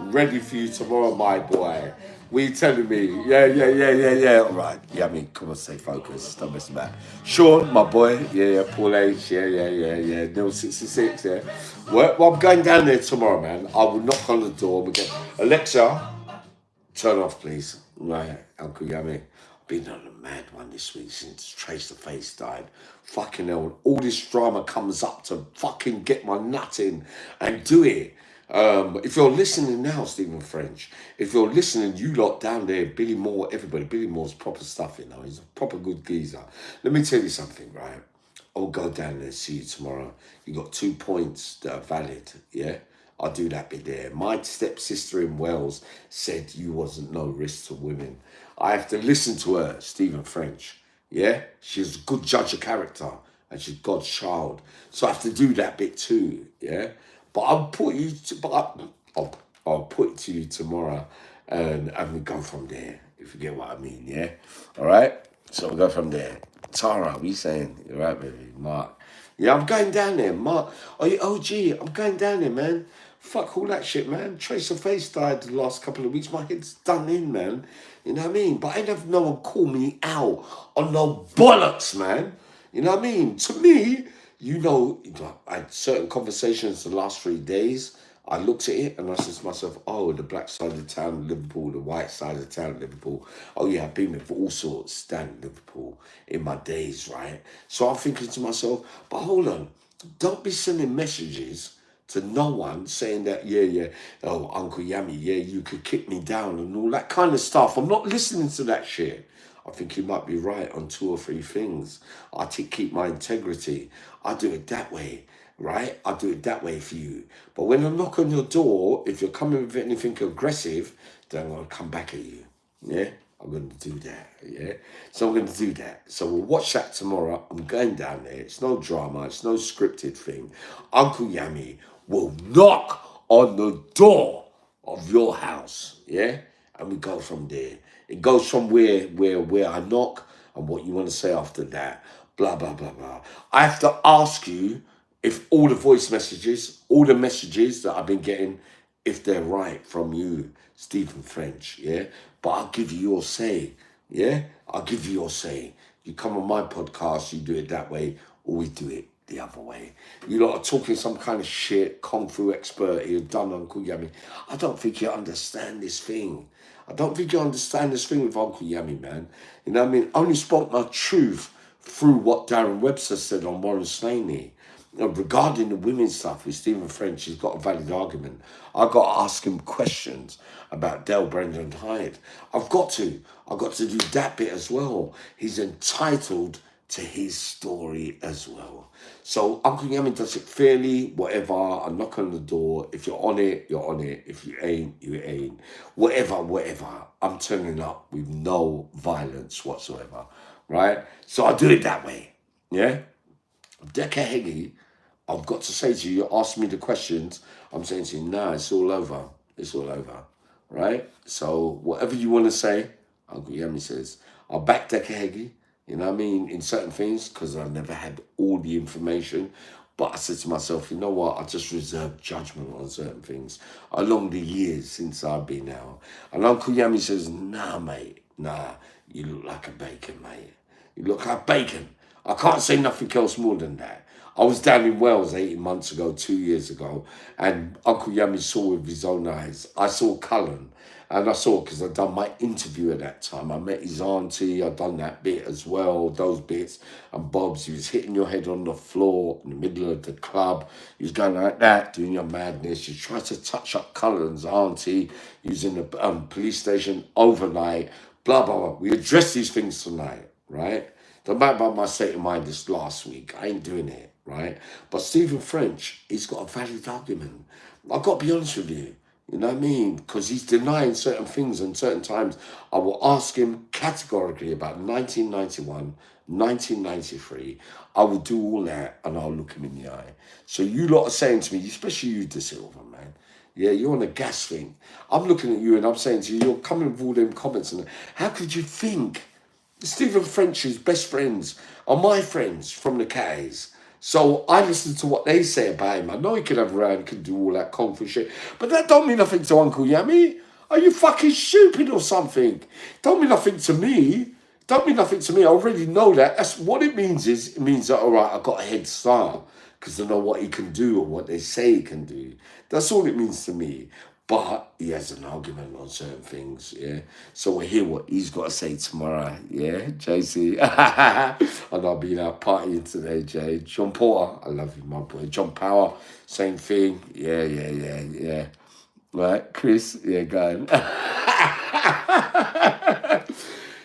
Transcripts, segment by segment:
Ready for you tomorrow, my boy. What you telling me? Yeah. All right. Yammy, come on, stay focused. Don't mess about. Sean, my boy. Yeah. Paul H. Yeah. Neil 66. Yeah. Well, I'm going down there tomorrow, man. I will knock on the door. We get Alexa. Turn off, please. Right, Uncle Yummy. I've been on a mad one this week since Trace the Face died. Fucking hell. All this drama comes up to fucking get my nut in and do it. If you're listening now, Stephen French, if you're listening, you lot down there, Billy Moore, everybody, Billy Moore's proper stuff, you know. He's a proper good geezer. Let me tell you something, right? I'll go down there and see you tomorrow. You got 2 points that are valid, yeah? I'll do that bit there. My stepsister in Wales said you wasn't no risk to women. I have to listen to her, Stephen French. Yeah? She's a good judge of character and she's God's child. So I have to do that bit too, yeah? But I'll put it to you tomorrow and we go from there, if you get what I mean, yeah? All right? So we'll go from there. Tara, what you saying? You're right, baby. Mark. Yeah, I'm going down there. Mark, are you OG? I'm going down there, man. Fuck all that shit, man. Trace of Face died the last couple of weeks. My head's done in, man. You know what I mean? But I ain't have no one call me out on no bollocks, man. You know what I mean? To me, you know, I had certain conversations the last 3 days. I looked at it and I said to myself, oh, the black side of the town, Liverpool, the white side of the town, Liverpool. Oh, yeah, I've been there for all sorts down in Liverpool in my days, right? So I'm thinking to myself, but hold on, don't be sending messages to no one saying that, oh, Uncle Yammy, yeah, you could kick me down and all that kind of stuff. I'm not listening to that shit. I think you might be right on 2 or 3 things. I keep my integrity. I do it that way, right? I do it that way for you. But when I knock on your door, if you're coming with anything aggressive, then I'm going to come back at you. Yeah? I'm going to do that, yeah? So I'm going to do that. So we'll watch that tomorrow. I'm going down there. It's no drama. It's no scripted thing. Uncle Yammy will knock on the door of your house, yeah? And we go from there. It goes from where I knock and what you want to say after that. Blah, blah, blah, blah. I have to ask you if all the voice messages, all the messages that I've been getting, if they're right from you, Stephen French, yeah? But I'll give you your say, yeah? I'll give you your say. You come on my podcast, you do it that way, or we do it the other way. You lot are talking some kind of shit, kung fu expert, you've done Uncle Yammy. I don't think you understand this thing. I don't think you understand this thing with Uncle Yammy, man. You know what I mean? I only spoke my truth through what Darren Webster said on Warren Slaney. You know, regarding the women's stuff with Stephen French, he's got a valid argument. I've got to ask him questions about Dale Brendan Hyde. I've got to do that bit as well. He's entitled to his story as well. So Uncle Yammy does it fairly, whatever. I knock on the door. If you're on it, you're on it. If you ain't, you ain't. Whatever. I'm turning up with no violence whatsoever, right? So I do it that way, yeah? Decker Heggie, I've got to say to you, you ask me the questions, I'm saying to you, nah, it's all over. It's all over, right? So whatever you want to say, Uncle Yammy says, I'll back Decker Heggie, you know what I mean, in certain things, because I never had all the information. But I said to myself, you know what, I just reserve judgment on certain things along the years since I've been out. And Uncle Yammy says, nah, mate, nah, you look like a bacon, mate. You look like bacon. I can't say nothing else more than that. I was down in Wales 18 months ago, 2 years ago, and Uncle Yammy saw with his own eyes. I saw Cullen, and I saw, because I'd done my interview at that time. I met his auntie, I'd done that bit as well, those bits and bobs. He was hitting your head on the floor in the middle of the club. He was going like that, doing your madness. You tried to touch up Cullen's auntie. He was in the police station overnight, blah, blah, blah. We addressed these things tonight, right? Don't matter about my state of mind this last week. I ain't doing it, right? But Stephen French, he's got a valid argument. I've got to be honest with you. You know what I mean? Because he's denying certain things and certain times. I will ask him categorically about 1991, 1993. I will do all that and I'll look him in the eye. So you lot are saying to me, especially you, De Silva, man. Yeah, you're on a gas thing. I'm looking at you and I'm saying to you, you're coming with all them comments. And how could you think Stephen French's best friends are my friends from the K's? So I listen to what they say about him. I know he can have around, can do all that kung fu shit, but that don't mean nothing to Uncle Yammy. Are you fucking stupid or something? Don't mean nothing to me. Don't mean nothing to me. I already know that. That's what it means. It means that all right, I got a head start because I know what he can do or what they say he can do. That's all it means to me. But he has an argument on certain things, yeah. So we'll hear what he's got to say tomorrow, yeah, JC. And I'll be out partying today, Jay. John Porter, I love you, my boy. John Power, same thing. Yeah. Right, Chris, yeah, go on.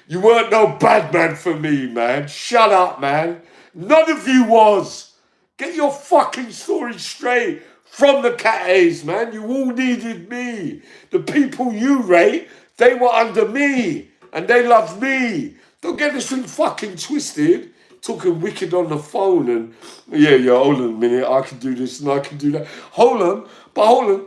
You weren't no bad man for me, man. Shut up, man. None of you was. Get your fucking story straight from the cat A's, man. You all needed me. The people you rate, they were under me. And they loved me. Don't get this thing fucking twisted. Talking wicked on the phone and, yeah, hold on a minute. I can do this and I can do that. Hold on,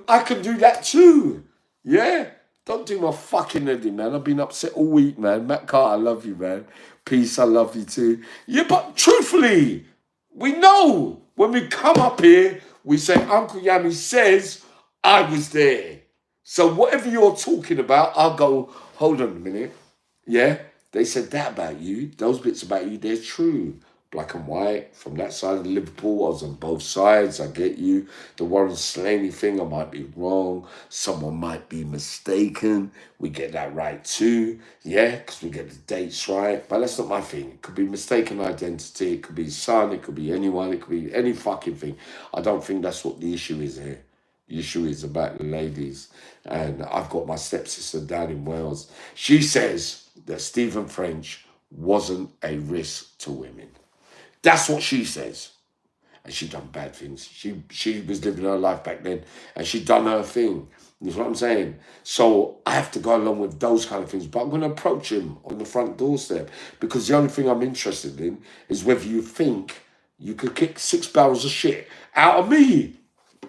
I can do that too. Yeah? Don't do my fucking head in, man. I've been upset all week, man. Matt Carter, I love you, man. Peace, I love you too. Yeah, but truthfully, we know when we come up here, we say, Uncle Yammy says, I was there. So whatever you're talking about, I'll go, hold on a minute. Yeah, they said that about you. Those bits about you, they're true. Black and white, from that side of Liverpool, I was on both sides, I get you. The Warren Slaney thing, I might be wrong. Someone might be mistaken. We get that right too, yeah, because we get the dates right. But that's not my thing. It could be mistaken identity, it could be son, it could be anyone, it could be any fucking thing. I don't think that's what the issue is here. The issue is about the ladies. And I've got my stepsister down in Wales. She says that Stephen French wasn't a risk to women. That's what she says. And she done bad things. She was living her life back then and she done her thing. You know what I'm saying? So I have to go along with those kind of things. But I'm going to approach him on the front doorstep because the only thing I'm interested in is whether you think you could kick 6 barrels of shit out of me.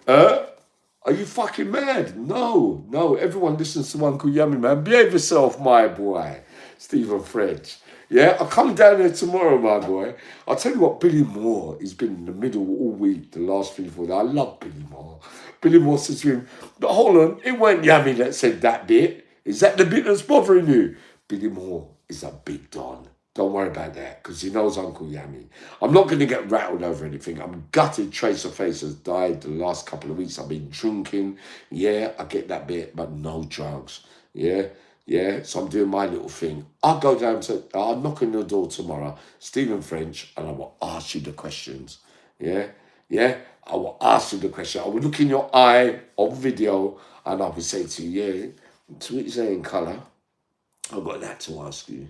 Are you fucking mad? No. Everyone listens to Uncle Yammy, man. Behave yourself, my boy. Stephen French. Yeah, I'll come down there tomorrow, my boy. I'll tell you what, Billy Moore, he's been in the middle all week, the last 3-4 days. I love Billy Moore. Billy Moore says to him, but hold on, it weren't Yammy that said that bit. Is that the bit that's bothering you? Billy Moore is a big don. Don't worry about that, because he knows Uncle Yammy. I'm not going to get rattled over anything. I'm gutted Tracer Face has died the last couple of weeks. I've been drinking. Yeah, I get that bit, but no drugs. Yeah, so I'm doing my little thing. I'll knock on your door tomorrow, Stephen French, and I will ask you the questions. Yeah, I will ask you the question. I will look in your eye on video, and I will say to you, yeah, to what you say in colour, I've got that to ask you.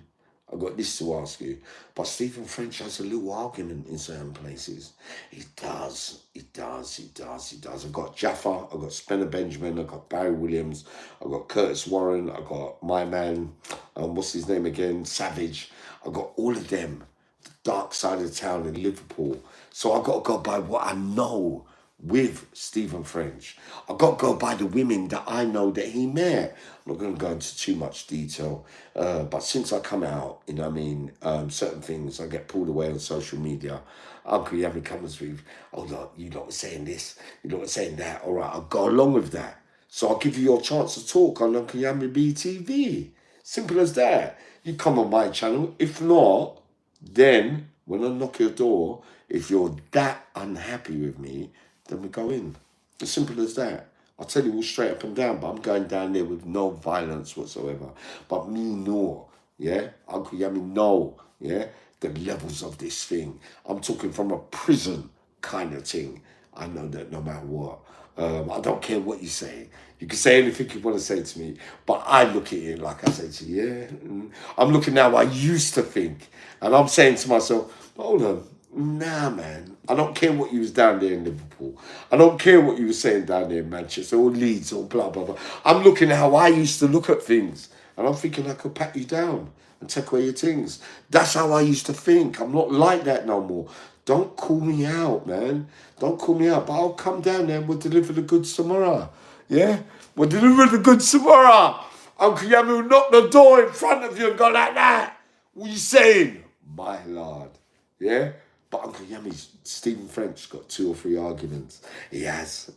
I've got this to ask you. But Stephen French has a little argument in certain places. He does. I've got Jaffa, I've got Spencer Benjamin, I've got Barry Williams, I've got Curtis Warren, I've got my man, what's his name again? Savage. I've got all of them. The dark side of town in Liverpool. So I've got to go by what I know with Stephen French. I've got to go by the women that I know that he met. I'm not going to go into too much detail, but since I come out, you know what I mean, certain things I get pulled away on social media. Uncle Yammy comes with, oh look, you're not saying this, you're not saying that. All right, I'll go along with that. So I'll give you your chance to talk on Uncle Yammy BTV. Simple as that. You come on my channel. If not, then when I knock your door, if you're that unhappy with me, then we go in. As simple as that. I'll tell you all straight up and down, but I'm going down there with no violence whatsoever. But me no, yeah? Uncle Yammy no, yeah? The levels of this thing. I'm talking from a prison kind of thing. I know that no matter what. I don't care what you say. You can say anything you want to say to me, but I look at it like I say to you, yeah? I'm looking now I used to think. And I'm saying to myself, hold on. Nah, man. I don't care what you was down there in Liverpool. I don't care what you were saying down there in Manchester or Leeds or blah, blah, blah. I'm looking at how I used to look at things. And I'm thinking I could pat you down and take away your things. That's how I used to think. I'm not like that no more. Don't call me out, man. Don't call me out. But I'll come down there and we'll deliver the goods tomorrow. Yeah? We'll deliver the goods tomorrow. Uncle Yammy will knock the door in front of you and go like that. What are you saying? My lord. Yeah? But Uncle Yammy's Stephen French got 2 or 3 arguments. He has.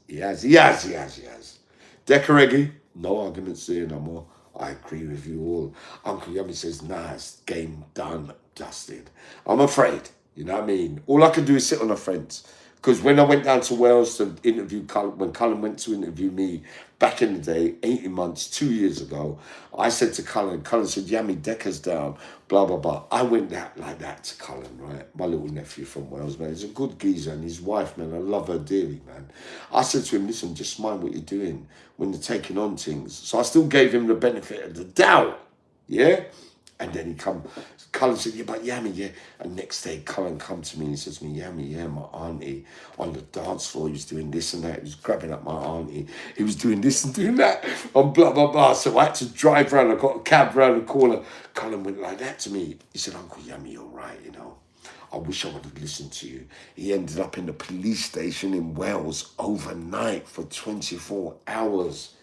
Decareggi, no arguments there no more. I agree with you all. Uncle Yammy says, nah, it's game done, dusted. I'm afraid, you know what I mean? All I can do is sit on the fence. Because when I went down to Wales to interview Cullen, when Cullen went to interview me back in the day, 18 months, 2 years ago, I said to Cullen said, Yammy, Decker's down, blah, blah, blah. I went like that to Cullen, right? My little nephew from Wales, man. He's a good geezer, and his wife, man, I love her dearly, man. I said to him, listen, just mind what you're doing when you're taking on things. So I still gave him the benefit of the doubt, yeah? And then Cullen said, yeah, but Yammy, yeah. And next day, Cullen come to me and he says to me, Yammy, yeah, my auntie on the dance floor, he was doing this and that. He was grabbing up my auntie. He was doing this and doing that on blah, blah, blah. So I had to drive around. I got a cab around the corner. Cullen went like that to me. He said, Uncle Yammy, you're right, you know. I wish I would have listened to you. He ended up in the police station in Wales overnight for 24 hours.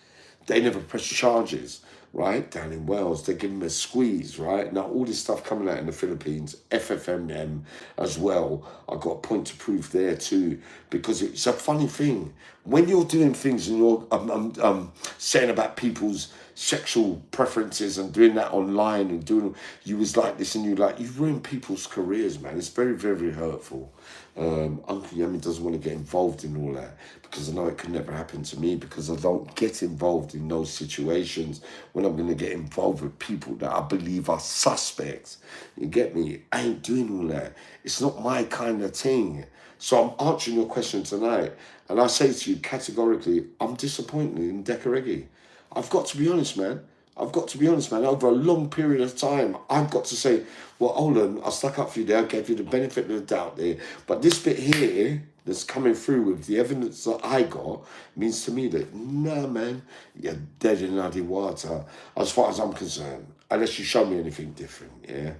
They never pressed charges, right? Down in Wales, they give him a squeeze, right? Now, all this stuff coming out in the Philippines, FFMM as well. I got a point to prove there too, because it's a funny thing. When you're doing things and you're saying about people's sexual preferences and doing that online and doing, you was like this and you've ruined people's careers, man. It's very, very hurtful. Uncle Yammy doesn't want to get involved in all that because I know it could never happen to me because I don't get involved in those situations when I'm going to get involved with people that I believe are suspects. You get me? I ain't doing all that. It's not my kind of thing. So I'm answering your question tonight and I say to you categorically, I'm disappointed in Decareggi. I've got to be honest, man. Over a long period of time, I've got to say, well, Olin, I stuck up for you there. I gave you the benefit of the doubt there. But this bit here that's coming through with the evidence that I got means to me that, nah, man, you're dead in muddy water as far as I'm concerned, unless you show me anything different, yeah?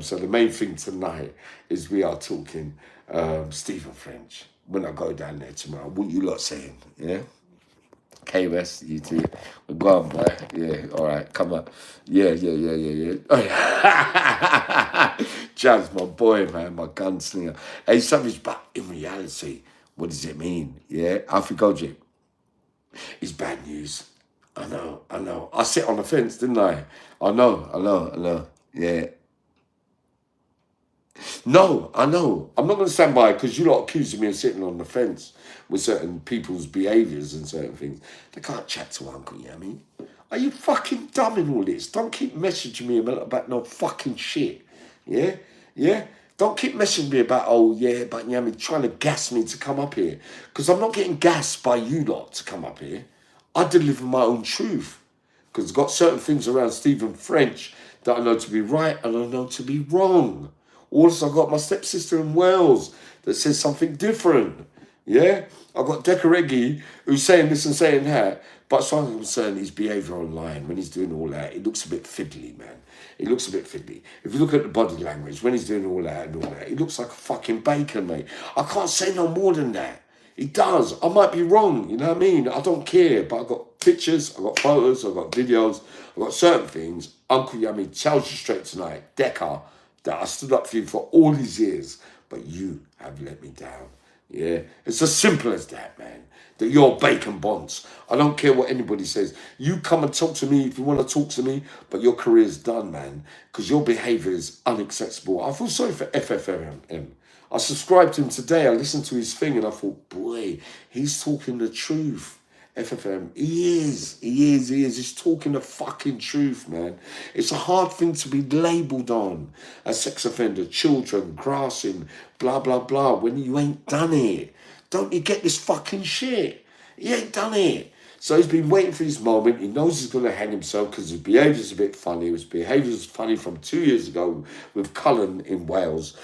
So the main thing tonight is we are talking Stephen French. When I go down there tomorrow, what you lot saying, yeah? KS, you too. Go on, boy. Yeah, all right, come on. Yeah. Jazz, my boy, man, my gunslinger. Hey, Savage, but in reality, what does it mean? Yeah, Alfie Goldrick. It's bad news. I know. I sit on the fence, didn't I? I know. Yeah. No, I know. I'm not going to stand by because you lot accusing me of sitting on the fence with certain people's behaviours and certain things. They can't chat to Uncle Yammy. Are you fucking dumb in all this? Don't keep messaging me about no fucking shit. Yeah? Don't keep messaging me about, oh yeah, but Yammy trying to gas me to come up here. Because I'm not getting gassed by you lot to come up here. I deliver my own truth. Because I've got certain things around Stephen French that I know to be right and I know to be wrong. Also, I've got my stepsister in Wales that says something different. Yeah? I've got Decareggi who's saying this and saying that. But as far as I'm concerned, his behaviour online, when he's doing all that, it looks a bit fiddly, man. It looks a bit fiddly. If you look at the body language, when he's doing all that and all that, he looks like a fucking bacon, mate. I can't say no more than that. He does. I might be wrong, you know what I mean? I don't care, but I've got pictures, I've got photos, I've got videos, I've got certain things. Uncle Yammy tells you straight tonight, Decker, that I stood up for you for all these years, but you have let me down. Yeah, it's as simple as that, man. That you're bacon bonds. I don't care what anybody says. You come and talk to me if you want to talk to me, but your career's done, man, because your behaviour is unacceptable. I feel sorry for FFM. I subscribed to him today. I listened to his thing and I thought, boy, he's talking the truth. FFM, he is. He's talking the fucking truth, man. It's a hard thing to be labelled on. A sex offender, children, grassing, blah, blah, blah, when you ain't done it. Don't you get this fucking shit? He ain't done it. So he's been waiting for his moment. He knows he's going to hang himself because his behaviour's a bit funny. His behaviour's funny from 2 years ago with Cullen in Wales.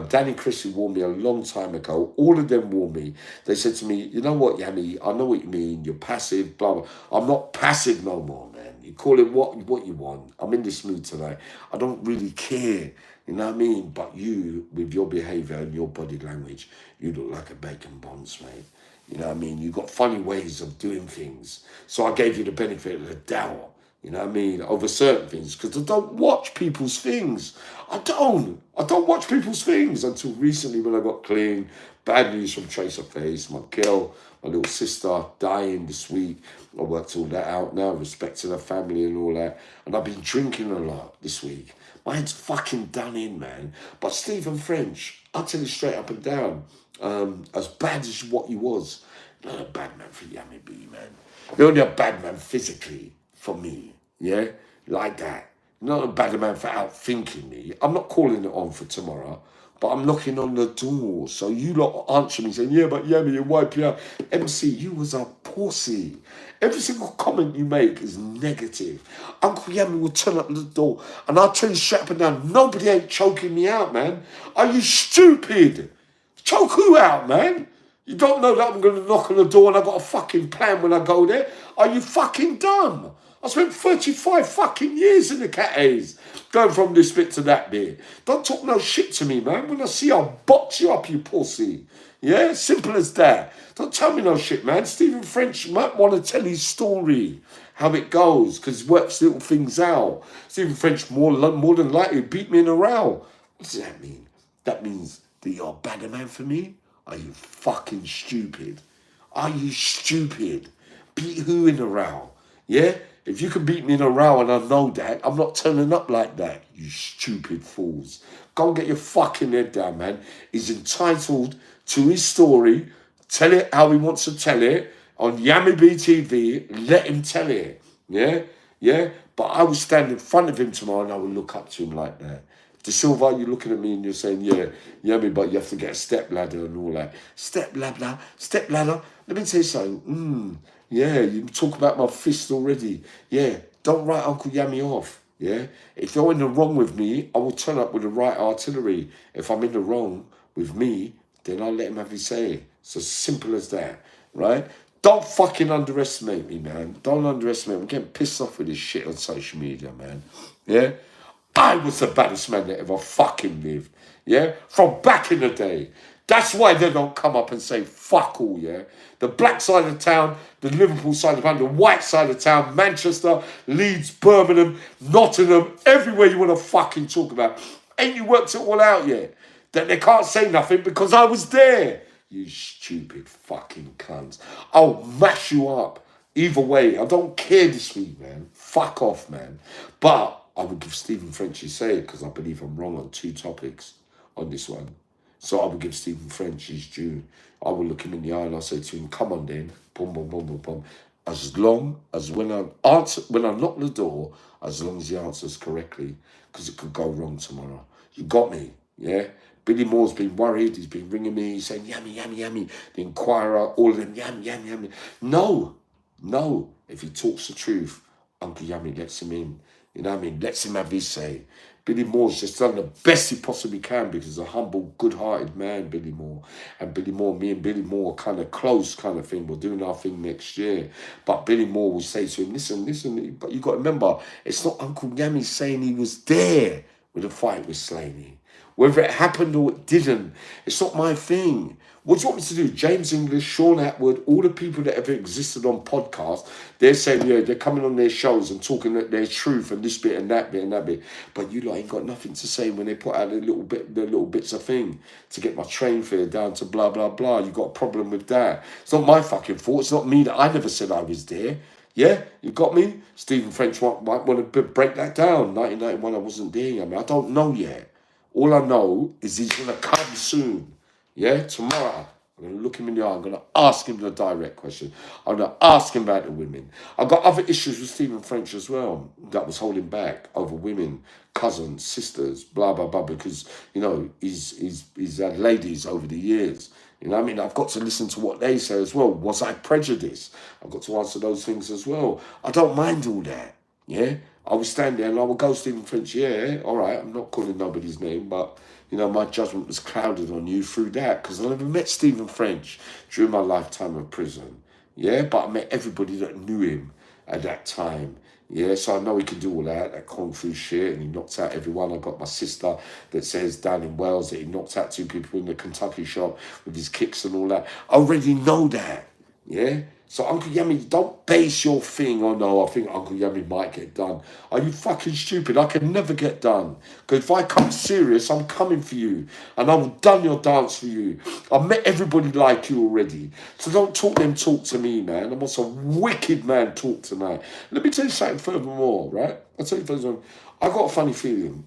Danny Christie warned me a long time ago. All of them warned me. They said to me, you know what, Yammy, I know what you mean. You're passive, blah, blah. I'm not passive no more, man. You call it what you want. I'm in this mood tonight. I don't really care. You know what I mean? But you, with your behaviour and your body language, you look like a bacon bonds, mate. You know what I mean? You've got funny ways of doing things. So I gave you the benefit of the doubt. You know what I mean? Over certain things, because I don't watch people's things. I don't watch people's things until recently when I got clean. Bad news from Tracer Face, my girl, my little sister dying this week. I worked all that out now, respecting her family and all that. And I've been drinking a lot this week. My head's fucking done in, man. But Stephen French, I'll tell you straight up and down, as bad as what he was, not a bad man for Yammy B, man. You're only a bad man physically for me, yeah? Like that. Not a bad man for outthinking me. I'm not calling it on for tomorrow, but I'm knocking on the door. So you lot answer me saying, yeah, but Yammy, you wipe you out. MC, you was a pussy. Every single comment you make is negative. Uncle Yammy will turn up the door and I'll tell you straight up and down, nobody ain't choking me out, man. Are you stupid? Choke who out, man? You don't know that I'm going to knock on the door and I've got a fucking plan when I go there? Are you fucking dumb? I spent 35 fucking years in the cat A's, going from this bit to that bit. Don't talk no shit to me, man. When I see you, I'll box you up, you pussy. Yeah, simple as that. Don't tell me no shit, man. Stephen French might want to tell his story, how it goes, because he works little things out. Stephen French more than likely beat me in a row. What does that mean? That means that you're a badder man for me? Are you fucking stupid? Are you stupid? Beat who in a row? Yeah? If you can beat me in a row and I know that, I'm not turning up like that, you stupid fools. Go and get your fucking head down, man. He's entitled to his story. Tell it how he wants to tell it. On Yammy BTV, let him tell it. Yeah? Yeah? But I will stand in front of him tomorrow and I will look up to him like that. De Silva, you're looking at me and you're saying, yeah, Yammy, but you have to get a step ladder and all that. Step ladder. Let me tell you something. Yeah, you talk about my fist already. Yeah, don't write Uncle Yammy off. Yeah, if you're in the wrong with me, I will turn up with the right artillery. If I'm in the wrong with me, then I'll let him have his say. It's as simple as that, right? Don't fucking underestimate me, man. Don't underestimate me. I'm getting pissed off with this shit on social media, man. Yeah? I was the baddest man that ever fucking lived. Yeah? From back in the day. That's why they don't come up and say fuck all, yeah? The black side of town, the Liverpool side of town, the white side of town, Manchester, Leeds, Birmingham, Nottingham, everywhere you want to fucking talk about. Ain't you worked it all out yet? That they can't say nothing because I was there. You stupid fucking cunts. I'll mash you up. Either way, I don't care this week, man. Fuck off, man. But I will give Stephen French his say because I believe I'm wrong on 2 topics on this one. So I will give Stephen French his due. I will look him in the eye and I'll say to him, come on then, boom, boom, boom, boom, boom. As long as when I knock the door, as long as he answers correctly, because it could go wrong tomorrow. You got me, yeah? Billy Moore's been worried, he's been ringing me, he's saying, Yammy, Yammy, Yammy. The Inquirer, all of them, Yammy, Yammy, Yammy. No, if he talks the truth, Uncle Yammy lets him in. You know what I mean? Lets him have his say. Billy Moore's just done the best he possibly can because he's a humble, good-hearted man, Billy Moore. And Billy Moore, me and Billy Moore are kind of close kind of thing. We're doing our thing next year. But Billy Moore will say to him, listen, but you got to remember, it's not Uncle Yammy saying he was there with the fight with Slaney. Whether it happened or it didn't, it's not my thing. What do you want me to do? James English, Sean Atwood, all the people that ever existed on podcasts, they're saying, yeah, they're coming on their shows and talking their truth and this bit and that bit and that bit. But you lot ain't got nothing to say when they put out the little bits of thing to get my train fare down to blah, blah, blah. You got a problem with that. It's not my fucking fault. It's not me that I never said I was there. Yeah, you got me? Stephen French might want to break that down. 1991, I wasn't there. I mean, I don't know yet. All I know is he's going to come soon. Yeah, tomorrow. I'm going to look him in the eye. I'm going to ask him the direct question. I'm going to ask him about the women. I've got other issues with Stephen French as well that was holding back over women, cousins, sisters, blah, blah, blah, because, you know, he's had ladies over the years. You know what I mean? I've got to listen to what they say as well. Was I prejudiced? I've got to answer those things as well. I don't mind all that. Yeah? I will stand there and I will go, Stephen French, yeah, all right, I'm not calling nobody's name, but, you know, my judgment was clouded on you through that because I never met Stephen French during my lifetime of prison, yeah, but I met everybody that knew him at that time, yeah, so I know he can do all that kung fu shit, and he knocked out everyone. I got my sister that says down in Wales that he knocked out 2 people in the Kentucky shop with his kicks and all that. I already know that, yeah. So Uncle Yammy, don't base your thing on, I think Uncle Yammy might get done. Are you fucking stupid? I can never get done. Because if I come serious, I'm coming for you. And I've done your dance for you. I've met everybody like you already. So don't talk to me, man. I'm also a wicked man talk tonight. Let me tell you something furthermore, right? I'll tell you furthermore. I got a funny feeling.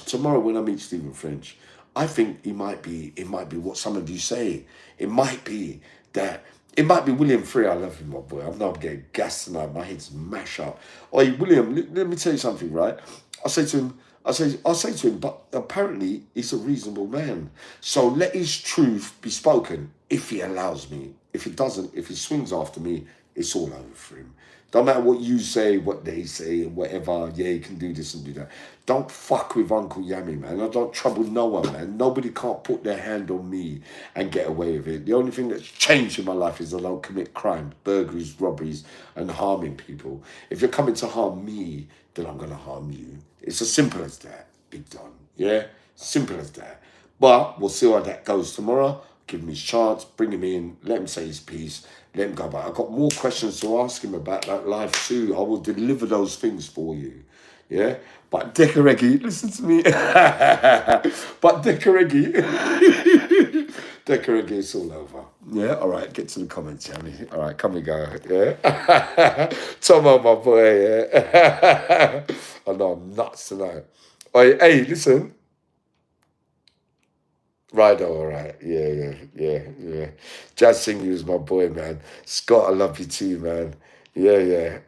Tomorrow when I meet Stephen French, I think it might be what some of you say. It might be that it might be William Free. I love him, my boy. I know I'm getting gassed tonight. My head's mash up. Oh, William, let me tell you something, right? I say to him, I'll say to him, but apparently he's a reasonable man. So let his truth be spoken if he allows me. If he doesn't, if he swings after me, it's all over for him. Don't matter what you say, what they say, whatever. Yeah, you can do this and do that. Don't fuck with Uncle Yammy, man. I don't trouble no one, man. Nobody can't put their hand on me and get away with it. The only thing that's changed in my life is I don't commit crime, burglaries, robberies, and harming people. If you're coming to harm me, then I'm going to harm you. It's as simple as that, Big Don. Yeah? Simple as that. But we'll see how that goes tomorrow. Give him his chance, bring him in, let him say his piece, let him go back. I've got more questions to ask him about that life too. I will deliver those things for you. Yeah? But Decaregi, listen to me. But Decaregi, Decaregi, it's all over. Yeah, all right, get to the comments, Yammy. All right, come and go. Yeah? Tomo, my boy, yeah? I know I'm nuts tonight. Hey, listen. Right, all right. Yeah. Jazz Singh is my boy, man. Scott, I love you too, man. Yeah.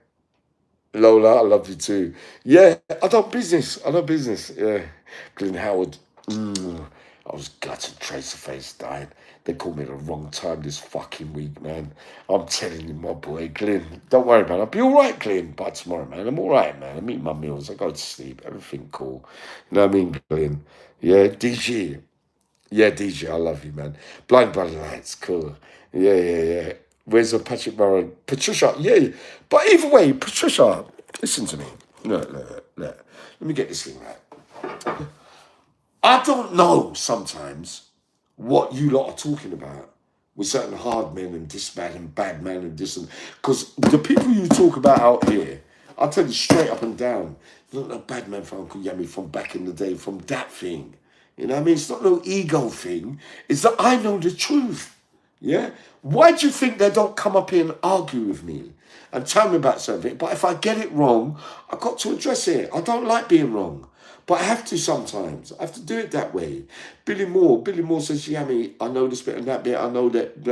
Lola, I love you too. Yeah, I done business. Yeah. Glenn Howard. I was gutted Tracer Face died. They called me at the wrong time this fucking week, man. I'm telling you, my boy, Glenn. Don't worry, man. I'll be all right, Glenn, by tomorrow, man. I'm all right, man. I eat my meals. I go to sleep. Everything cool. You know what I mean, Glenn? Yeah, DG. Yeah, DJ, I love you, man. Blind by the Lights, cool. Yeah. Where's the Patrick Moran? Patricia, yeah. But either way, Patricia, listen to me. Look. Let me get this thing right. I don't know sometimes what you lot are talking about with certain hard men and this man and bad man and this and... Because the people you talk about out here, I'll tell you straight up and down, you're not a bad man for Uncle Yammy from back in the day, from that thing. You know what I mean? It's not no ego thing. It's that I know the truth. Yeah? Why do you think they don't come up here and argue with me and tell me about something? But if I get it wrong, I've got to address it. I don't like being wrong. But I have to sometimes. I have to do it that way. Billy Moore says, Yammy, I know this bit and that bit. I know that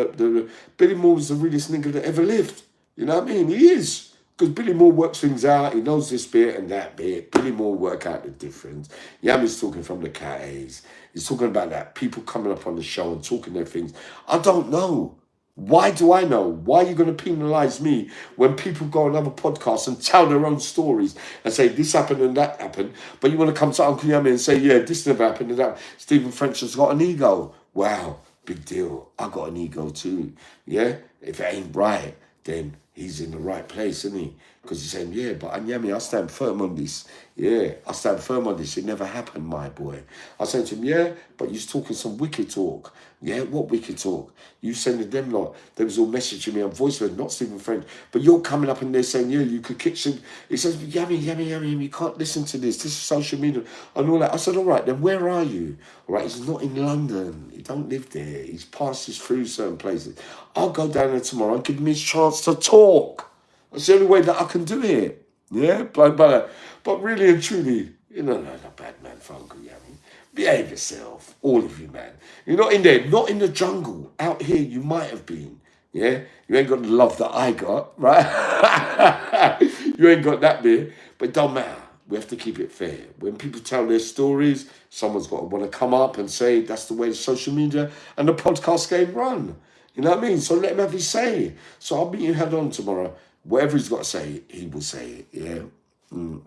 Billy Moore is the realest nigga that ever lived. You know what I mean? He is. Because Billy Moore works things out. He knows this bit and that bit. Billy Moore work out the difference. Yammy's talking from the cat A's. He's talking about that. People coming up on the show and talking their things. I don't know. Why do I know? Why are you going to penalise me when people go on other podcasts and tell their own stories and say this happened and that happened, but you want to come to Uncle Yammy and say, yeah, this never happened and that. Stephen French has got an ego. Wow, big deal. I got an ego too. Yeah? If it ain't right, then he's in the right place, isn't he? Because he's saying, yeah, but Yammy, I stand firm on this. Yeah, I stand firm on this. It never happened, my boy. I said to him, yeah, but you're talking some wicked talk. Yeah, what wicked talk? You sending them lot. They was all messaging me on voicemail, not Stephen French. But you're coming up and they're saying, yeah, you could kick some... He says, Yammy, you can't listen to this. This is social media and all that. I said, all right, then where are you? All right, he's not in London. He don't live there. He's passes through certain places. I'll go down there tomorrow and give him his chance to talk. That's the only way that I can do it. Yeah, blind by that. But really and truly, you're not a bad man for Uncle Yammy. Behave yourself, all of you, man. You're not in there, not in the jungle. Out here, you might have been. Yeah, you ain't got the love that I got, right? You ain't got that bit, but it don't matter. We have to keep it fair. When people tell their stories, someone's got to want to come up and say that's the way the social media and the podcast game run. You know what I mean? So let him have his say. So I'll meet you head on tomorrow. Whatever he's got to say, he will say it. Yeah.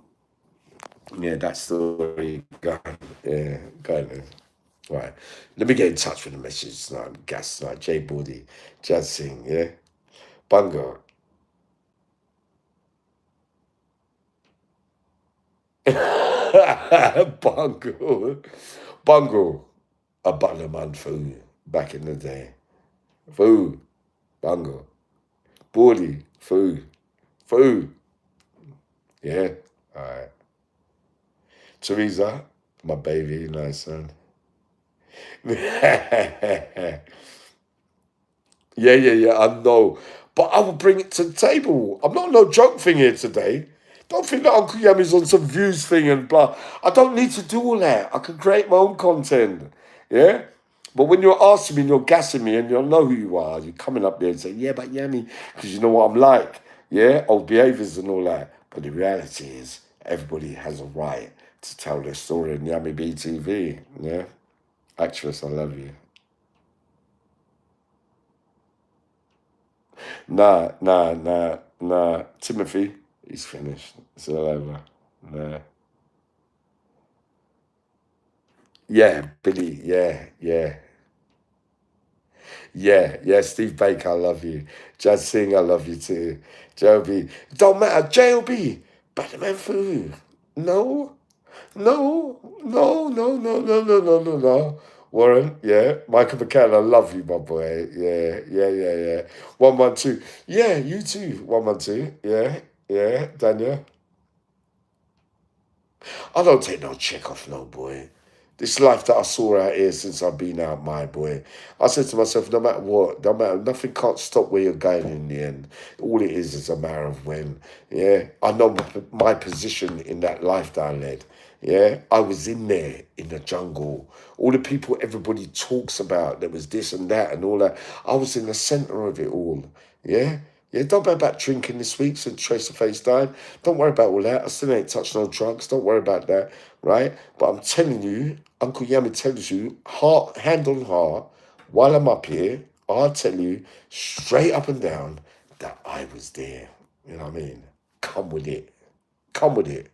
Yeah, that story. Go on. Yeah, go on then. Right. Let me get in touch with the message tonight. Gas tonight. J Body. Jazz Singh, yeah? Bungo. Bungo. A butler man food back in the day. Food. Bungo. Bordy, Foo. Yeah. All right. Teresa, my baby, nice son. Yeah, I know. But I will bring it to the table. I'm not no joke thing here today. Don't think that Uncle Yammy's on some views thing and blah. I don't need to do all that. I can create my own content. Yeah? But when you're asking me and you're gassing me and you know who you are, you're coming up there and saying, yeah, but Yammy, because you know what I'm like. Yeah? Old behaviours and all that. But the reality is, everybody has a right to tell their story in Yammy BTV. Yeah? Actress, I love you. Nah. Timothy, he's finished. It's all over. Nah. Yeah, Billy. Yeah. Steve Baker, I love you. Jazz Singh, I love you too. JLB, don't matter. JLB, Batman Fu. No, no. Warren, yeah. Michael McCann, I love you, my boy. Yeah. 112. Yeah, you too. 112. Yeah. Daniel. I don't take no check off no boy. This life that I saw out here since I've been out, my boy. I said to myself, no matter what, no matter, nothing can't stop where you're going in the end. All it is a matter of when. Yeah, I know my position in that life that I led. Yeah, I was in there in the jungle. All the people everybody talks about, there was this and that and all that. I was in the center of it all. Yeah. Yeah, don't worry about drinking this week since Trace the Face died. Don't worry about all that. I still ain't touched no drugs. Don't worry about that, right? But I'm telling you, Uncle Yammy tells you, heart, hand on heart, while I'm up here, I'll tell you straight up and down that I was there. You know what I mean? Come with it. Come with it.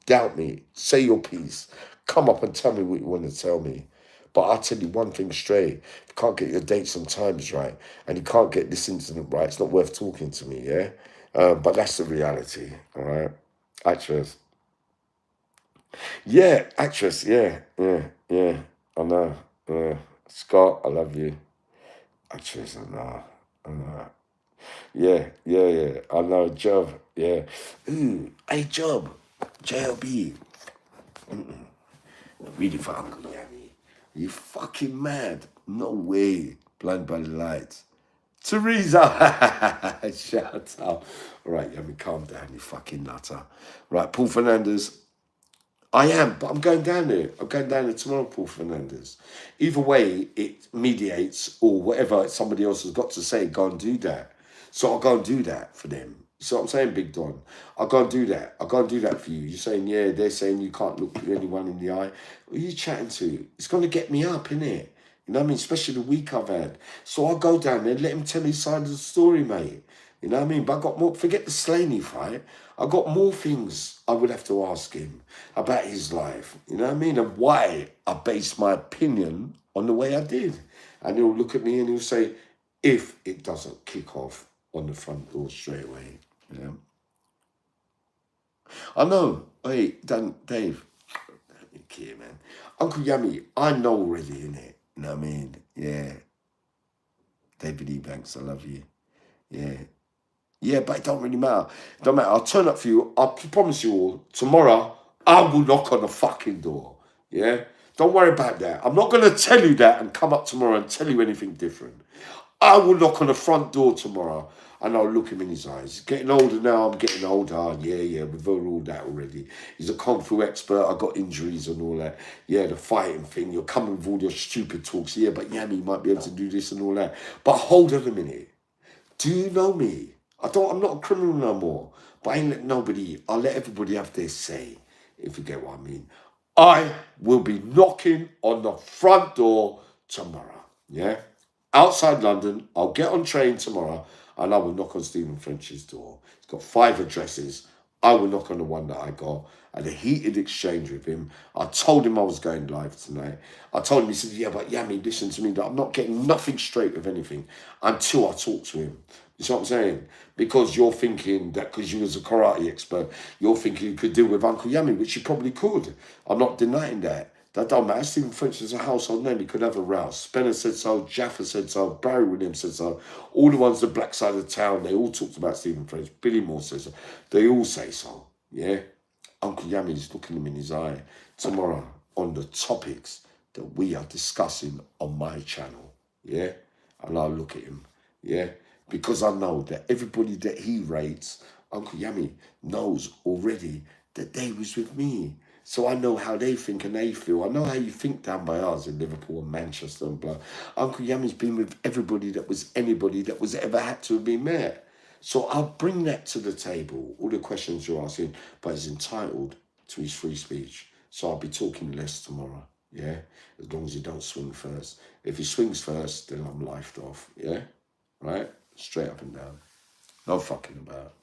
Doubt me. Say your piece. Come up and tell me what you want to tell me. But I'll tell you one thing straight. If you can't get your dates and times right, and you can't get this incident right, it's not worth talking to me, yeah? But that's the reality, all right? Actress. Yeah, actress, yeah. I know. Scott, I love you. Actress, I know. Yeah. I know, Job, yeah. Ooh, hey, Job. JLB. Really for Uncle Yammy. You fucking mad. No way. Blind by the lights. Teresa. Shout out. All right, Yammy, calm down, you fucking nutter. Right, Paul Fernandez. I am, but I'm going down there. I'm going down there tomorrow, Paul Fernandez. Either way, it mediates or whatever somebody else has got to say, go and do that. So I'll go and do that for them. You see what I'm saying, Big Don? I'll go and do that. I'll go and do that for you. You're saying, yeah, they're saying you can't look anyone in the eye. Who are you chatting to? It's going to get me up, innit? You know what I mean? Especially the week I've had. So I'll go down there, let him tell his side of the story, mate. You know what I mean? But I got more, forget the Slaney fight. I got more things I would have to ask him about his life. You know what I mean? And why I based my opinion on the way I did. And he'll look at me and he'll say, if it doesn't kick off on the front door straight away. You know? I know. Hey, Dave. You care, man. Uncle Yammy, I know already, innit? You know what I mean? Yeah. David E. Banks, I love you. Yeah. Yeah, but it don't really matter. It don't matter. I'll turn up for you. I promise you all, tomorrow, I will knock on the fucking door. Yeah? Don't worry about that. I'm not going to tell you that and come up tomorrow and tell you anything different. I will knock on the front door tomorrow and I'll look him in his eyes. He's getting older now. I'm getting older. Yeah. We've heard all that already. He's a kung fu expert. I got injuries and all that. Yeah, the fighting thing. You're coming with all your stupid talks. Yeah, but Yammy might be able to do this and all that. But hold on a minute. Do you know me? I'm not a criminal no more. But I ain't let nobody, I'll let everybody have their say, if you get what I mean. I will be knocking on the front door tomorrow. Yeah? Outside London, I'll get on train tomorrow and I will knock on Stephen French's door. He's got 5 addresses. I will knock on the one that I got. I had a heated exchange with him. I told him I was going live tonight. I told him, he said, yeah, but Yammy, listen to me, that I'm not getting nothing straight with anything until I talk to him. You see what I'm saying? Because you're thinking that because you was a karate expert, you're thinking you could deal with Uncle Yammy, which you probably could. I'm not denying that. That don't matter. Stephen French is a household name. He could have a row. Spencer said so. Jaffa said so. Barry Williams said so. All the ones the black side of town, they all talked about Stephen French. Billy Moore says so. They all say so. Yeah? Uncle Yammy's looking him in his eye tomorrow on the topics that we are discussing on my channel. Yeah? And I'll look at him. Yeah? Because I know that everybody that he rates, Uncle Yammy knows already that they was with me. So I know how they think and they feel. I know how you think down by us in Liverpool and Manchester and blah. Uncle Yammy's been with everybody that was anybody that was ever had to have been met. So I'll bring that to the table, all the questions you're asking, but he's entitled to his free speech. So I'll be talking less tomorrow, yeah? As long as he don't swing first. If he swings first, then I'm lifed off, yeah? Right? Straight up and down. No fucking about.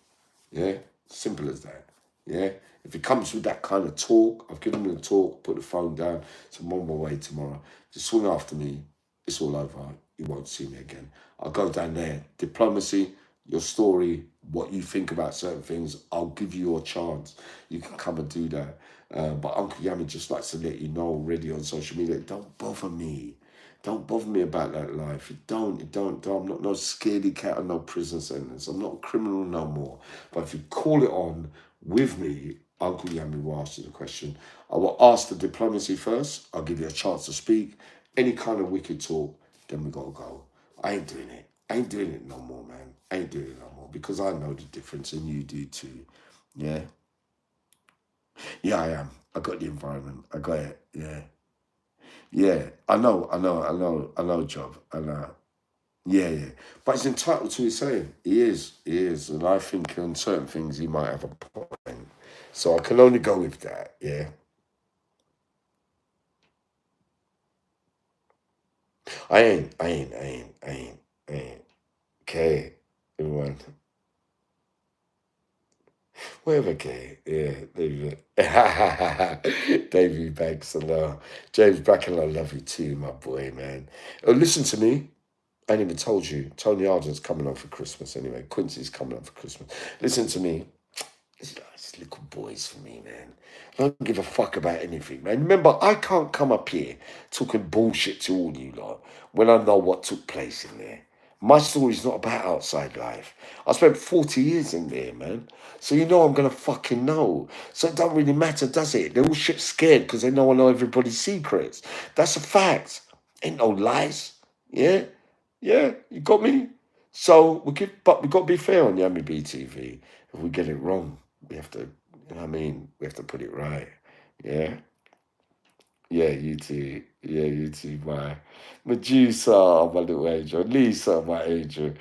Yeah? Simple as that. Yeah? If it comes with that kind of talk, I've given him the talk, put the phone down, so I'm on my way tomorrow. Just swing after me, it's all over. You won't see me again. I'll go down there. Diplomacy, your story, what you think about certain things, I'll give you your chance. You can come and do that. But Uncle Yammy just likes to let you know already on social media, don't bother me. Don't bother me about that life. Don't. I'm not no scaredy cat or no prison sentence. I'm not a criminal no more. But if you call it on with me, Uncle Yammy will ask you the question. I will ask the diplomacy first. I'll give you a chance to speak. Any kind of wicked talk, then we gotta go. I ain't doing it. I ain't doing it no more, man. I ain't doing it no more because I know the difference and you do too. Yeah? Yeah, I am. I got the environment. I got it. Yeah. Yeah, I know, Job. I know. Yeah. But he's entitled to his saying. He is. And I think on certain things he might have a point. So I can only go with that, yeah. I ain't. Okay, everyone. Whatever, okay. Yeah, David. David Banks, hello. James Bracken, I love you too, my boy, man. Oh, listen to me. I ain't even told you. Tony Arden's coming on for Christmas anyway. Quincey's coming on for Christmas. Listen to me. It's little boys for me, man. I don't give a fuck about anything, man. Remember, I can't come up here talking bullshit to all you lot when I know what took place in there. My story's not about outside life. I spent 40 years in there, man. So you know I'm going to fucking know. So it don't really matter, does it? They're all shit scared because they know I know everybody's secrets. That's a fact. Ain't no lies. Yeah? Yeah, you got me? So but we got to be fair on Yammy BTV. If we get it wrong, we have to, you know what I mean? We have to put it right. Yeah? Yeah, you too. Yeah, you too, my Medusa, my little angel. Lisa, my angel.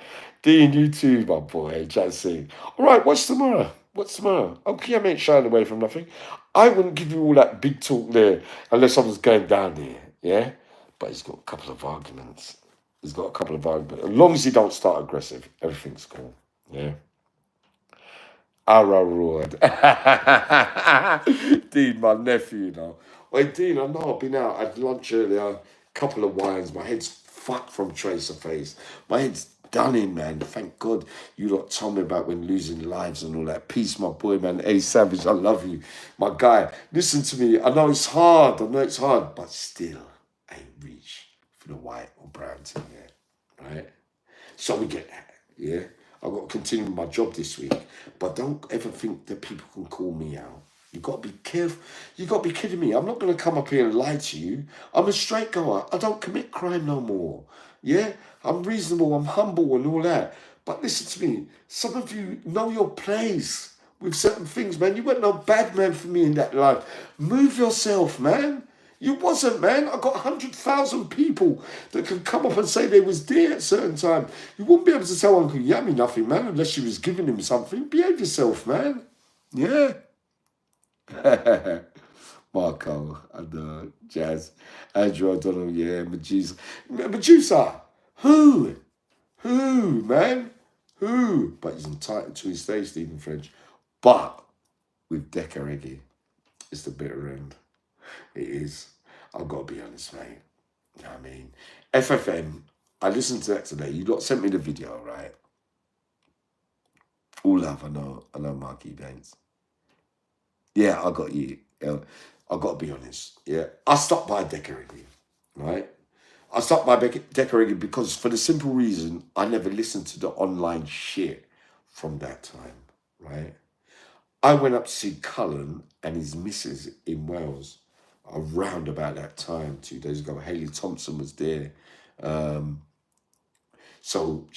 Dean, you too, my boy. Jackson. All right, what's tomorrow? What's tomorrow? Okay, I ain't shying away from nothing. I wouldn't give you all that big talk there unless I was going down there, yeah? But he's got a couple of arguments. As long as you don't start aggressive, everything's cool, yeah? Arrowroad. Dean, my nephew, you know. Wait, Dean, I know I've been out. I had lunch earlier, couple of wines. My head's fucked from Tracer Face. My head's done in, man. Thank God you lot told me about when losing lives and all that. Peace, my boy, man. Hey, Savage, I love you. My guy, listen to me. I know it's hard. But still, I ain't reach for the white or brown thing yet, right? So we get that, yeah? I've got to continue my job this week. But don't ever think that people can call me out. You've got to be careful. You've got to be kidding me. I'm not going to come up here and lie to you. I'm a straight goer. I don't commit crime no more. Yeah? I'm reasonable. I'm humble and all that. But listen to me. Some of you know your place with certain things, man. You weren't no bad man for me in that life. Move yourself, man. You wasn't, man. I got 100,000 people that could come up and say they was there at certain time. You wouldn't be able to tell Uncle Yammy nothing, man, unless you was giving him something. Behave yourself, man. Yeah. Marco and Jazz. Andrew O'Donnell, yeah. Medusa. Who, man? Who? But he's entitled to his stay, Stephen French. But with Decker Eggy, it's the bitter end. It is. I've got to be honest, mate. You know what I mean? FFM, I listened to that today. You lot sent me the video, right? All love, I know Marky Banks. Yeah, I got you. I've got to be honest. Yeah, I stopped by decorating, right? I stopped by decorating because for the simple reason I never listened to the online shit from that time, right? I went up to see Cullen and his missus in Wales around about that time 2 days ago. Haley Thompson was there. Um, so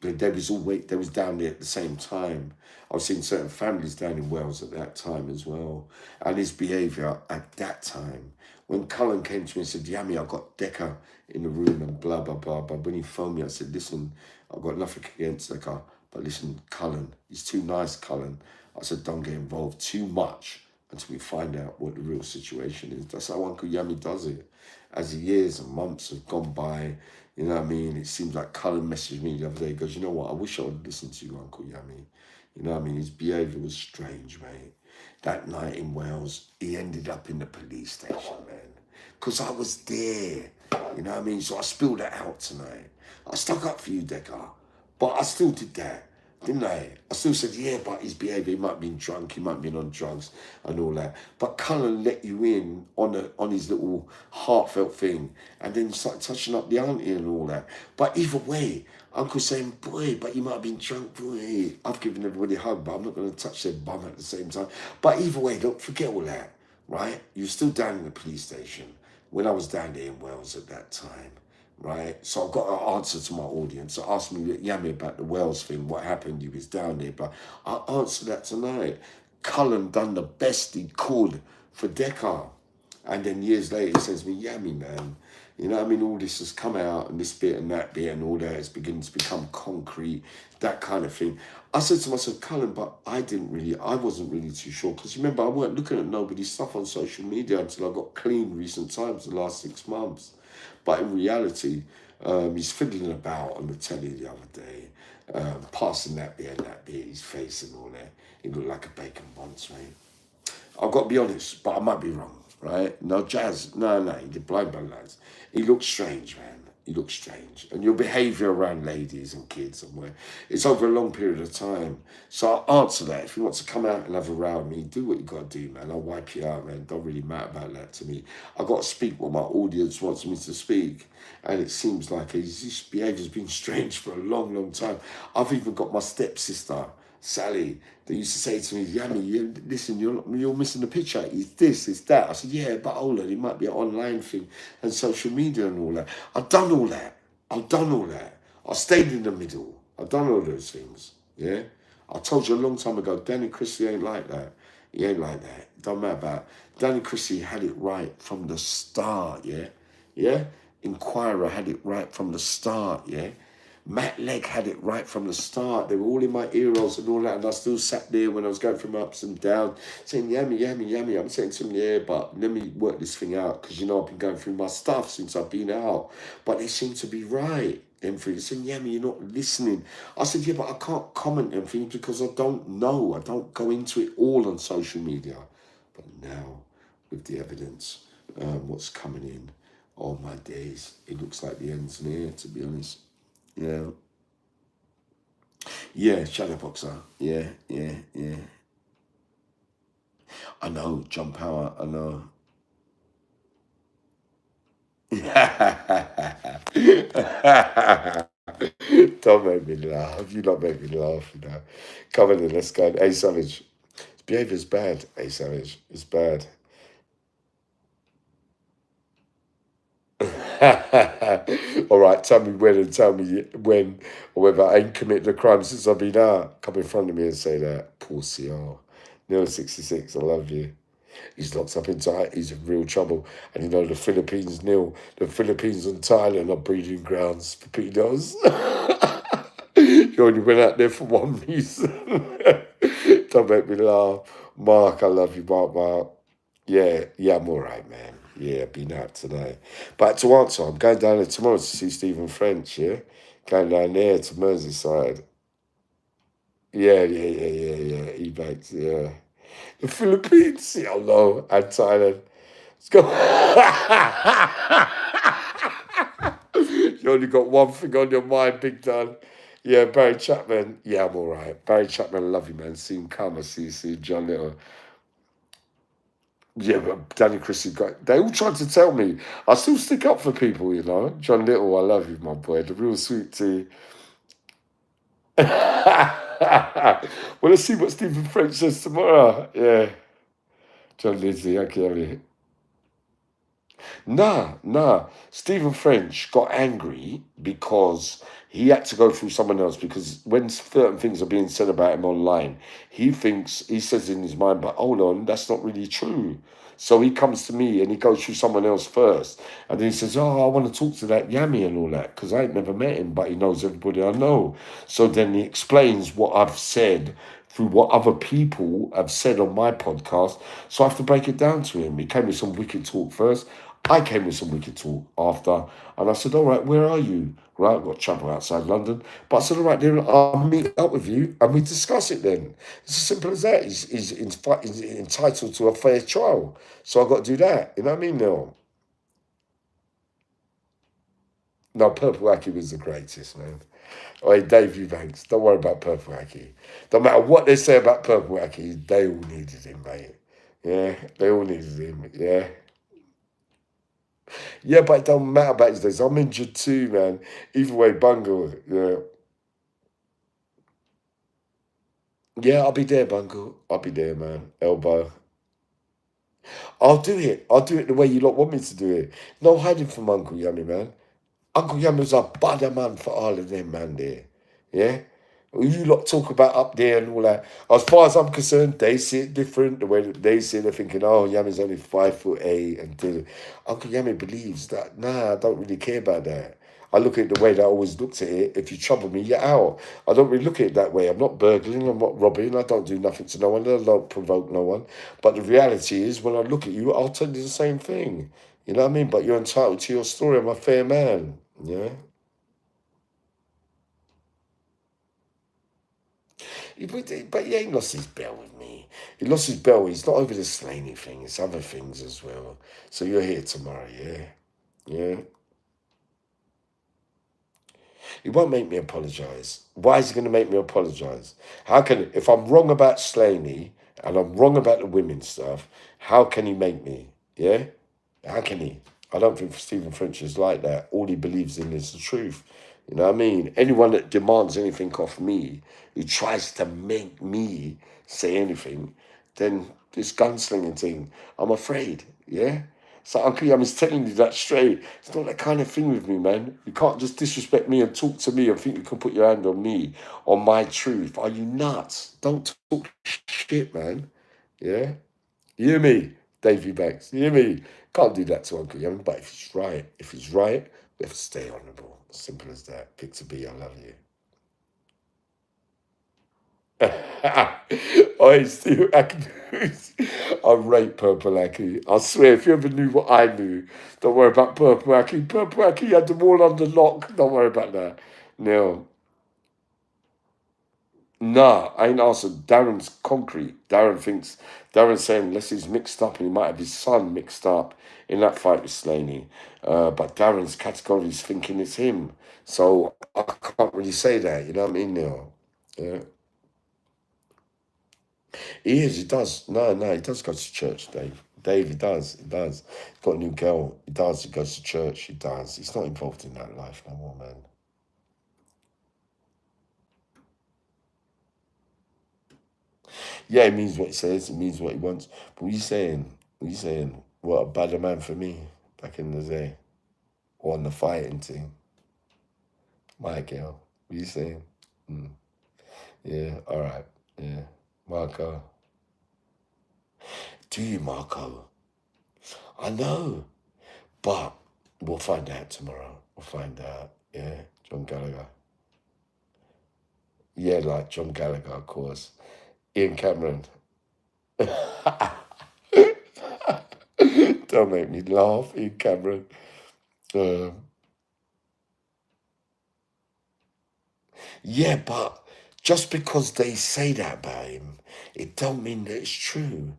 they was they was down there at the same time. I was seeing certain families down in Wales at that time as well. And his behaviour at that time, when Cullen came to me and said, Yammy, I got Decker in the room and blah, blah, blah. But when he phoned me, I said, listen, I've got nothing against Decker. But listen, Cullen, he's too nice, Cullen. I said, don't get involved too much until we find out what the real situation is. That's how Uncle Yammy does it. As the years and months have gone by, you know what I mean? It seems like Cullen messaged me the other day. He goes, you know what? I wish I would listen to you, Uncle Yammy. You know what I mean? His behaviour was strange, mate. That night in Wales, he ended up in the police station, man. Because I was there. You know what I mean? So I spilled it out tonight. I stuck up for you, Decker. But I still did that. Didn't I? I still said, yeah, but his behaviour, he might have been drunk, he might have been on drugs and all that. But Cullen let you in on his little heartfelt thing and then started touching up the auntie and all that. But either way, Uncle saying, boy, but you might have been drunk, boy. I've given everybody a hug, but I'm not going to touch their bum at the same time. But either way, don't forget all that, right? You're still down in the police station when I was down there in Wales at that time. Right, so I've got an answer to my audience. So ask me, Yammy, about the Wales thing. What happened? You was down there, but I'll answer that tonight. Cullen done the best he could for Decker, and then years later he says to me, Yammy, man, you know what I mean? All this has come out, and this bit and that bit and all that is beginning to become concrete, that kind of thing. I said to myself, Cullen, but I wasn't really too sure, because remember, I weren't looking at nobody's stuff on social media until I got clean recent times, the last 6 months. But in reality, he's fiddling about on the telly the other day, passing that bit and that bit, his face and all that. He looked like a bacon bunce, mate. I've got to be honest, but I might be wrong, right? No, he did blind band lads. He looks strange, man. He looks strange. And your behaviour around ladies and kids and where it's over a long period of time. So I'll answer that. If you want to come out and have a row with me, do what you got to do, man. I'll wipe you out, man. Don't really matter about that to me. I've got to speak what my audience wants me to speak. And it seems like his behaviour's been strange for a long, long time. I've even got my stepsister, Sally, they used to say to me, Yammy, listen, you're missing the picture. It's this, it's that. I said, yeah, but hold on, it might be an online thing and social media and all that. I've done all that. I stayed in the middle. I've done all those things, yeah? I told you a long time ago, Danny Christie ain't like that. He ain't like that. It don't matter about it. Danny Christie had it right from the start, yeah? Yeah? Inquirer had it right from the start, yeah? Matt Legg had it right from the start. They were all in my ears and all that, and I still sat there when I was going through my ups and downs, saying, Yammy, Yammy, Yammy. I'm saying to him, yeah, but let me work this thing out, because, you know, I've been going through my stuff since I've been out. But they seem to be right. Them things. Saying, Yammy, you're not listening. I said, yeah, but I can't comment on things because I don't know. I don't go into it all on social media. But now, with the evidence, what's coming in, all my days, it looks like the end's near, to be honest. Yeah. Yeah, shadow boxer. Yeah, yeah, yeah. I know, John Power, I know. Don't make me laugh. You not make me laugh, you know. Come on in, let's go. Hey, Savage. His behaviour's bad, hey, Savage. It's bad. All right, tell me when and tell me when or whether I ain't committed a crime since I've been out. Come in front of me and say that. Poor CR. Neil 66, I love you. He's locked up in Thailand. He's in real trouble. And you know, the Philippines, Neil, the Philippines and Thailand are breeding grounds for pedos. You only went out there for one reason. Don't make me laugh. Mark, I love you, Mark. Yeah, I'm all right, man. Yeah, been out today. But to answer, I'm going down there tomorrow to see Stephen French, yeah? Going down there to Merseyside. Yeah. He bakes, yeah. The Philippines, yeah, no, and Thailand. Let's go. You only got one thing on your mind, big Dan. Yeah, Barry Chapman. Yeah, I'm all right. Barry Chapman, I love you, man. See him come. I see John Little. Yeah, but Danny Christie got. They all tried to tell me. I still stick up for people, you know. John Little, I love you, my boy. The real sweet tea. Well, let's see what Stephen French says tomorrow. Yeah, John Lizzie, okay. Nah. Stephen French got angry because he had to go through someone else because when certain things are being said about him online, he says in his mind, but hold on, that's not really true. So he comes to me and he goes through someone else first. And then he says, oh, I want to talk to that Yammy and all that because I ain't never met him, but he knows everybody I know. So then he explains what I've said through what other people have said on my podcast. So I have to break it down to him. He came with some wicked talk first. I came with some wicked talk after, and I said, all right, where are you? Right, I've got trouble outside London. But I said, all right, then I'll meet up with you and we discuss it then. It's as simple as that. He's entitled to a fair trial. So I've got to do that. You know what I mean, Neil? No, Purple Wacky was the greatest, man. Oh, hey, Dave Eubanks, don't worry about Purple Wacky. Don't matter what they say about Purple Wacky, they all needed him, mate. Yeah, they all needed him. Yeah. Yeah, but it don't matter about these days. I'm injured too, man. Either way, Bungle. Yeah. Yeah, I'll be there, Bungle. I'll be there, man. Elbow. I'll do it. I'll do it the way you lot want me to do it. No hiding from Uncle Yummy, man. Uncle Yummy's a budder man for all of them, man, there. Yeah? You lot talk about up there and all that. As far as I'm concerned, they see it different. The way that they see it, they're thinking, oh, Yammy's only 5'8" and Uncle Yammy believes that, nah, I don't really care about that. I look at it the way that I always looked at it. If you trouble me, you're out. I don't really look at it that way. I'm not burgling, I'm not robbing, I don't do nothing to no one, I don't provoke no one. But the reality is, when I look at you, I'll tell you the same thing. You know what I mean? But you're entitled to your story. I'm a fair man. Yeah. But he ain't lost his bell with me. He lost his bell. He's not over the Slaney thing. It's other things as well. So you're here tomorrow, yeah? Yeah. He won't make me apologise. Why is he going to make me apologise? How can, if I'm wrong about Slaney and I'm wrong about the women stuff, how can he make me? Yeah? How can he? I don't think Stephen French is like that. All he believes in is the truth. You know what I mean? Anyone that demands anything off me, who tries to make me say anything, then this gunslinging thing, I'm afraid. Yeah? So Uncle Yam is telling you that straight. It's not that kind of thing with me, man. You can't just disrespect me and talk to me and think you can put your hand on me, on my truth. Are you nuts? Don't talk shit, man. Yeah? You hear me? Davey Banks. You hear me? Can't do that to Uncle Yam, but if he's right, we have to stay honourable. Simple as that. Pick to be, I love you. I still I rate Purple Aki. I swear, if you ever knew what I knew, don't worry about Purple Aki. Purple Aki had them all under lock. Don't worry about that. No. Nah, I ain't answered. Darren's concrete. Darren's saying unless he's mixed up and he might have his son mixed up in that fight with Slaney. But Darren's categorically thinking it's him. So I can't really say that, you know what I mean, Neil? Yeah. He does. No, he does go to church, Dave. Dave, he does. He's got a new girl, he does. He goes to church, he does. He's not involved in that life no more, man. Yeah, it means what he says, it means what he wants. But what are you saying? What are you saying? What a bad man for me back in the day. Or on the fighting team. My girl. What are you saying? Mm. Yeah, all right. Yeah. Marco. Do you, Marco? I know. But we'll find out tomorrow. We'll find out. Yeah. John Gallagher. Yeah, like John Gallagher, of course. Ian Cameron. Don't make me laugh, Ian Cameron. Um, yeah, but just because they say that about him, it don't mean that it's true.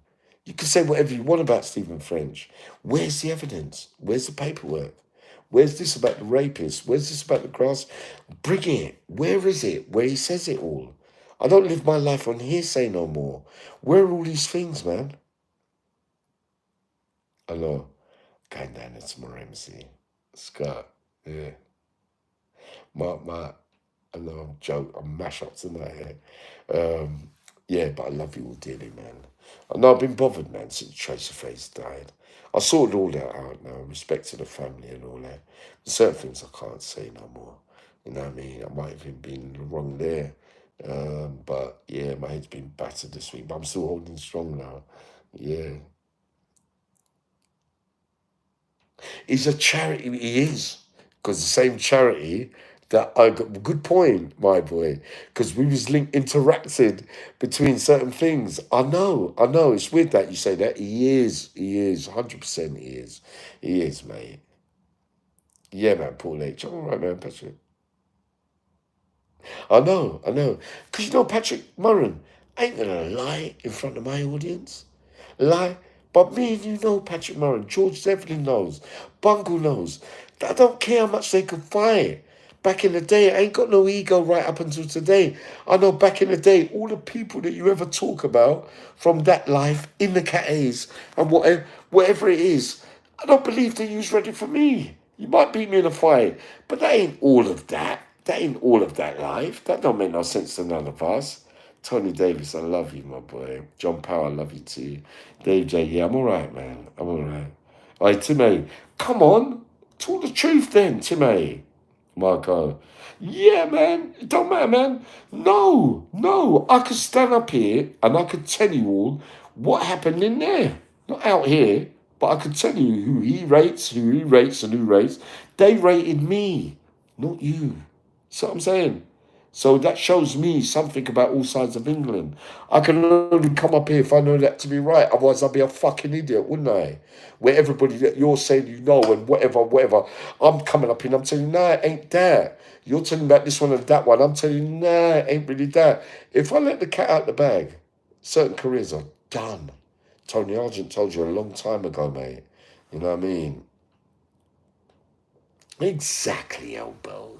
You can say whatever you want about Stephen French. Where's the evidence? Where's the paperwork? Where's this about the rapist? Where's this about the grass? Bring it. Where is it? Where he says it all. I don't live my life on hearsay no more. Where are all these things, man? I know. Going down there tomorrow, MC. Scott. Yeah. My, I know I'm joke. I'm mash up tonight. Yeah. Yeah, but I love you all dearly, man. I know I've been bothered, man, since Tracy Face died. I sorted all that out now, respect to the family and all that. There's certain things I can't say no more. You know what I mean? I might have even been wrong there. But yeah, my head's been battered this week, but I'm still holding strong now. Yeah. He's a charity. He is, because the same charity that I got. Good point, my boy. Because we was linked, interacted between certain things. I know, I know. It's weird that you say that. He is, 100%. He is, mate. Yeah, man. Paul H. All right, man, Patrick. I know, I know. Because you know, Patrick Murren ain't gonna lie in front of my audience. Lie. But me and you know Patrick Murren. George Devlin knows. Bungle knows. I don't care how much they could fight. Back in the day, I ain't got no ego right up until today. I know back in the day, all the people that you ever talk about from that life in the Cat A's and whatever it is, I don't believe that you's ready for me. You might beat me in a fight, but that ain't all of that. That ain't all of that life. That don't make no sense to none of us. Tony Davis, I love you, my boy. John Power, I love you too. Dave J, yeah, I'm all right, man. I'm all right. All right, Timmy, come on. Talk the truth then, Timmy. Marco, yeah, man. It don't matter, man. No, no. I could stand up here and I could tell you all what happened in there. Not out here, but I could tell you who he rates, and who rates. They rated me, not you. See what I'm saying? So that shows me something about all sides of England. I can only come up here if I know that to be right. Otherwise, I'd be a fucking idiot, wouldn't I? Where everybody that you're saying you know and whatever, whatever. I'm coming up here and I'm telling you, nah, it ain't that. You're telling me about this one and that one. I'm telling you, nah, it ain't really that. If I let the cat out the bag, certain careers are done. Tony Argent told you a long time ago, mate. You know what I mean? Exactly, elbow.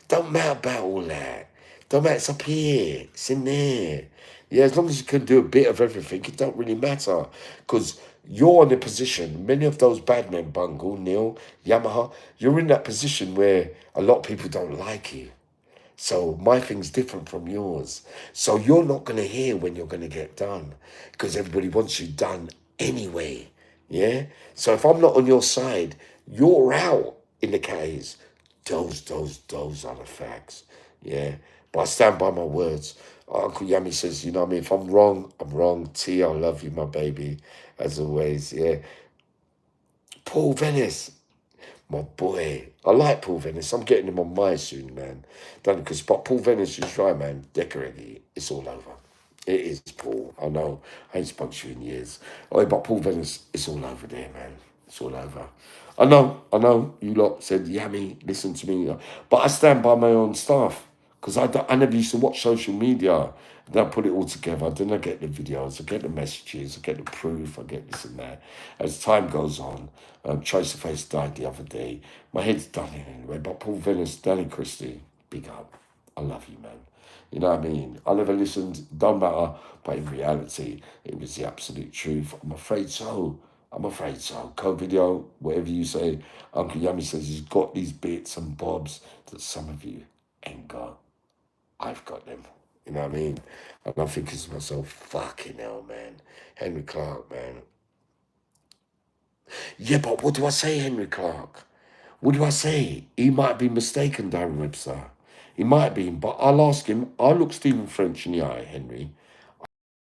Don't matter about all that. Don't matter. It's up here. It's in there. Yeah, as long as you can do a bit of everything, it don't really matter. Because you're in a position, many of those bad men, Bungle, Neil, Yamaha, you're in that position where a lot of people don't like you. So my thing's different from yours. So you're not going to hear when you're going to get done because everybody wants you done anyway. Yeah? So if I'm not on your side, you're out in the case. Those are the facts. Yeah? But I stand by my words. Uncle Yammy says, you know what I mean? If I'm wrong, I'm wrong. T, I love you, my baby, as always. Yeah? Paul Venice. My boy. I like Paul Venice. I'm getting him on my soon, man. Done because but Paul Venice is right, man. Decorated. It's all over. It is, Paul. I know. I ain't spoke to you in years. Oh, but Paul Venice, it's all over there, man. It's all over. I know. You lot said, Yammy, listen to me. But I stand by my own stuff. Because I never used to watch social media. Then I put it all together. Then I get the videos, I get the messages, I get the proof, I get this and that. As time goes on, Tracy Face died the other day. My head's done it anyway. But Paul Venice, Danny Christie, big up. I love you, man. You know what I mean? I never listened, don't matter. But in reality, it was the absolute truth. I'm afraid so. I'm afraid so. Co-video, whatever you say, Uncle Yummy says he's got these bits and bobs that some of you ain't got. I've got them. You know what I mean? And I'm thinking to myself, fucking hell, man. Henry Clark, man. Yeah, but what do I say, Henry Clark? What do I say? He might be mistaken, Darren Webster. He might be, but I'll ask him. I'll look Stephen French in the eye, Henry.